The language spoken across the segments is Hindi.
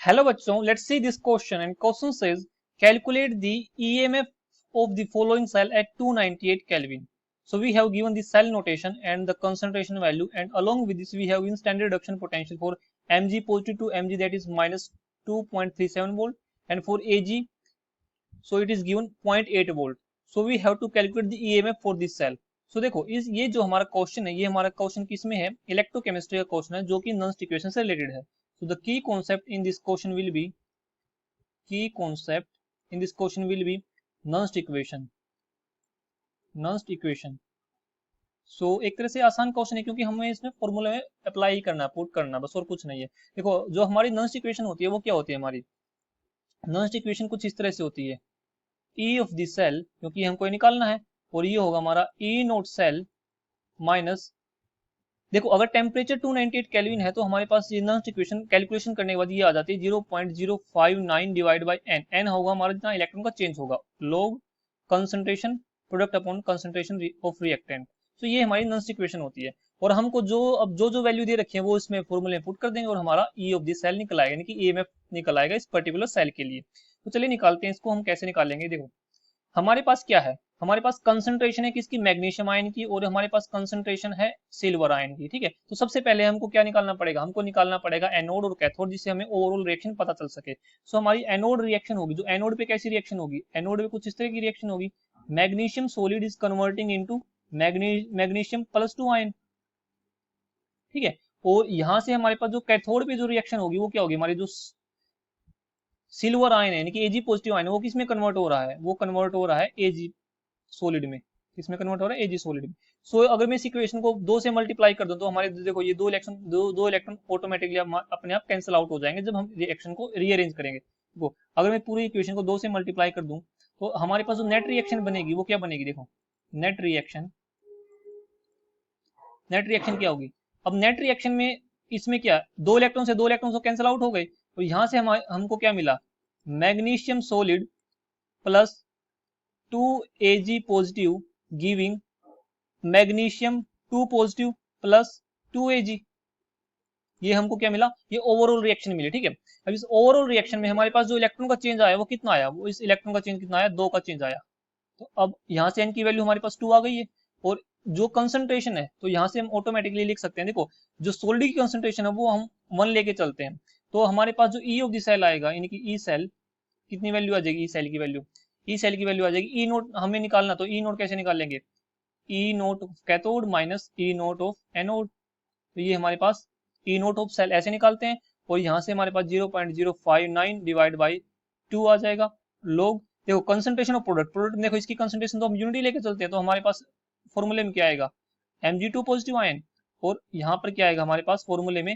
Hello बच्चों, let's see this question and question says calculate the EMF of the following cell at 298 Kelvin. So we have given the cell notation and the concentration value, and along with this we have in standard reduction potential for Mg positive to Mg, that is minus 2.37 volt, and for Ag so it is given 0.8 volt. So we have to calculate the EMF for this cell. So देखो इस ये जो हमारा क्वेश्चन है, ये हमारा क्वेश्चन किसमें है, इलेक्ट्रोकेमिस्ट्री का क्वेश्चन है जो कि नॉन इक्वेशन से रिलेटेड है. So the key concept in this question will be Nernst equation. So एक तरह से आसान क्वेश्चन है क्योंकि हमें इसमें फॉर्मूला में अप्लाई ही करना है, पुट करना है, बस और कुछ नहीं है. देखो जो हमारी नर्स्ट इक्वेशन होती है वो क्या होती है, हमारी नर्स्ट इक्वेशन कुछ इस तरह से होती है. ई ऑफ द सेल, क्योंकि हमको ये निकालना है, और ये होगा हमारा ई नोट सेल माइनस, देखो अगर टेम्परेचर 298 केल्विन है तो हमारे पास ये नर्स्ट इक्वेशन कैलकुलेशन करने के बाद ये आ जाती है 0.059 डिवाइड बाय एन. एन होगा हमारा जितना इलेक्ट्रॉन का चेंज होगा, log concentration product upon concentration of reactant. तो ये हमारी नर्स्ट इक्वेशन होती है, और हमको जो अब जो वैल्यू दे रखी है वो इसमें फॉर्मूले में पुट कर देंगे और हमारा ई ऑफ द सेल निकल आएगा, यानी कि ईएमएफ निकल आएगा इस पर्टिकुलर सेल के लिए. तो चलिए निकालते हैं इसको. हम कैसे निकालेंगे, देखो हमारे पास क्या है, हमारे पास कंसंट्रेशन है किसकी, मैग्नीशियम आयन की, और हमारे पास कंसंट्रेशन है सिल्वर आयन की. ठीक है, तो सबसे पहले हमको क्या निकालना पड़ेगा, हमको निकालना पड़ेगा एनोड और कैथोड, जिससे हमें ओवरऑल रिएक्शन पता चल सके. सो हमारी एनोड रिएक्शन होगी, जो एनोड पे कैसी रिएक्शन होगी, एनोड पे कुछ इस तरह की रिएक्शन होगी, magnesium solid is converting into magnesium plus 2 ion. ठीक है, और यहां से हमारे पास जो कैथोड पे जो रिएक्शन होगी वो क्या होगी, हमारी जो सिल्वर आयन है यानी कि एजी पॉजिटिव आयन है वो किस में कन्वर्ट हो रहा है, वो कन्वर्ट हो रहा है एजी सॉलिड में. किसमें कन्वर्ट हो रहा है, एजी सॉलिड में. सो अगर मैं इस इक्वेशन को 2 से मल्टीप्लाई कर दूं तो हमारे देखो ये दो इलेक्ट्रॉन ऑटोमेटिकली अपने आप कैंसिल आउट हो जाएंगे जब हम रिएक्शन को रीअरेंज करेंगे. देखो अगर मैं पूरी इक्वेशन को 2 से मल्टीप्लाई कर दूं तो हमारे पास जो नेट रिएक्शन बनेगी वो क्या बनेगी, देखो नेट रिएक्शन क्या होगी. अब नेट रिएक्शन में इसमें क्या, 2 इलेक्ट्रॉन से 2 इलेक्ट्रॉन तो कैंसिल आउट हो गए, तो यहां से हमको क्या मिला, magnesium solid plus 2 Ag positive giving magnesium 2 positive plus 2 Ag. ये हमको क्या मिला, ये ओवरऑल रिएक्शन मिली. ठीक है, अब इस ओवरऑल रिएक्शन में हमारे पास जो इलेक्ट्रॉन का चेंज आया वो कितना आया, वो इस इलेक्ट्रॉन का चेंज कितना आया, 2 का चेंज आया. तो अब यहाँ से n की वैल्यू हमारे पास 2 आ गई है, और जो कंसंट्रेशन है तो यहाँ से हम ऑटोमेटिकली लिख सकते हैं. देखो जो सोलिड की कंसंट्रेशन है वो हम 1 लेके चलते हैं, तो हमारे पास जो ई ऑफ द सेल आएगा, यानी कि ई सेल कितनी वैल्यू आ जाएगी, ई सेल की वैल्यू आ जाएगी, ई नोट हमें निकालना, तो ई नोट कैसे निकालेंगे, E naught of cathode minus E naught of anode. तो ये हमारे पास ई नोट ऑफ सेल ऐसे निकालते हैं, और यहाँ से हमारे पास 0.059 डिवाइड बाई 2 आ जाएगा. लोग देखो कंसंट्रेशन ऑफ प्रोडक्ट देखो इसकी कंसंट्रेशन तो हम यूनिटी लेके चलते हैं, तो हमारे पास फॉर्मूले में क्या आएगा, Mg2 पॉजिटिव आयन, और यहाँ पर क्या आएगा हमारे पास फॉर्मूले में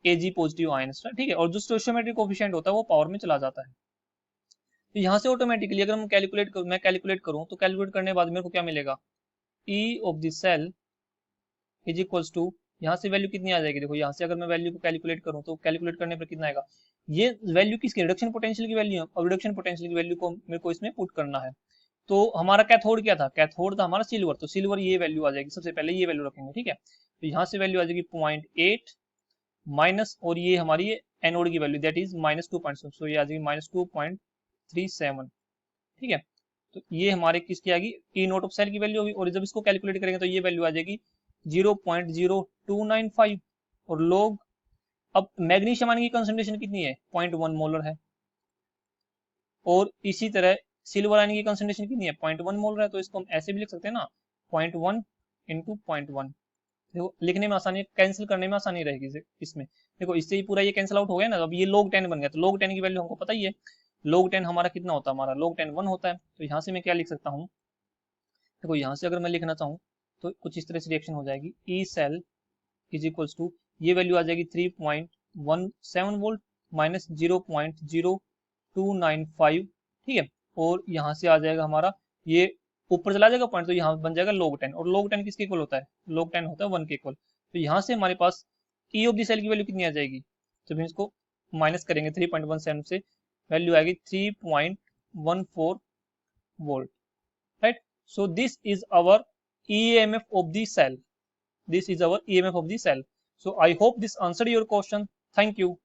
Ag पॉजिटिव आयन. ठीक है, और जो स्टोइचियोमेट्रिक कोएफिशिएंट होता है वो पावर में चला जाता है. तो यहाँ से ऑटोमेटिकली अगर मैं कैलकुलेट करूँ तो कैलकुलेट करने के बाद मेरे को क्या मिलेगा, E of the cell is equals to, यहाँ से वैल्यू कितनी आ जाएगी, देखो यहाँ से अगर मैं वैल्यू को कैलकुलेट करूँ तो कैलकुलेट करने पर कितना आएगा, ये वैल्यू किसकी, रिडक्शन पोटेंशियल की वैल्यू है, और रिडक्शन पोटेंशियल की वैल्यू को मेरे को इसमें पुट करना है. तो हमारा कैथोड क्या था, कैथोड था हमारा सिल्वर, तो सिल्वर ये वैल्यू आ जाएगी, सबसे पहले ये वैल्यू रखेंगे. ठीक है, तो यहाँ से वैल्यू आ जाएगी 0.8 माइनस, और ये हमारी एनोड की वैल्यू दैट इज -2.7, सो ये आ जाएगी -2.37. ठीक है, तो ये हमारे किसकी आ गई, ई नोट ऑफ सेल की वैल्यू होगी, और जब इसको कैलकुलेट करेंगे तो ये वैल्यू आ जाएगी 0.0295. और लोग अब मैग्नीशियम आयन की कंसंट्रेशन कितनी है, 0.1 मोलर है, और इसी तरह सिल्वर आयन की कंसंट्रेशन कितनी है, 0.1 मोलर है. तो इसको हम ऐसे भी लिख सकते हैं ना, 0.1 इंटू 0.1. देखो लिखने में आसानी, कैंसिल करने में आसानी रहेगी इसमें. देखो इससे ही पूरा ये कैंसिल आउट हो गया ना, अब ये log 10 बन गया, तो log 10 की वैल्यू हमको पता ही है, log 10 हमारा कितना होता है, हमारा log 10 1 होता है. तो यहाँ से मैं क्या लिख सकता हूँ, देखो यहाँ से अगर मैं लिखना चाहूँ तो कुछ इस तरह से रिएक्शन हो जाएगी, E cell is equals to, ये वैल्यू आ जाएगी 3.17 वोल्ट माइनस 0.0295. ठीक है, और यहाँ से आ जाएगा हमारा, ये ऊपर चला जाएगा पॉइंट, तो यहाँ बन जाएगा log 10, और log 10 किसके इक्वल होता है, log 10 होता है 1 के इक्वल. तो यहाँ से हमारे पास ई ऑफ द सेल की वैल्यू कितनी आ जाएगी, जब हम इसको माइनस करेंगे 3.17 से, वैल्यू आएगी 3.14 volt. Right, so this is our EMF of the cell. So I hope this answered your question. Thank you.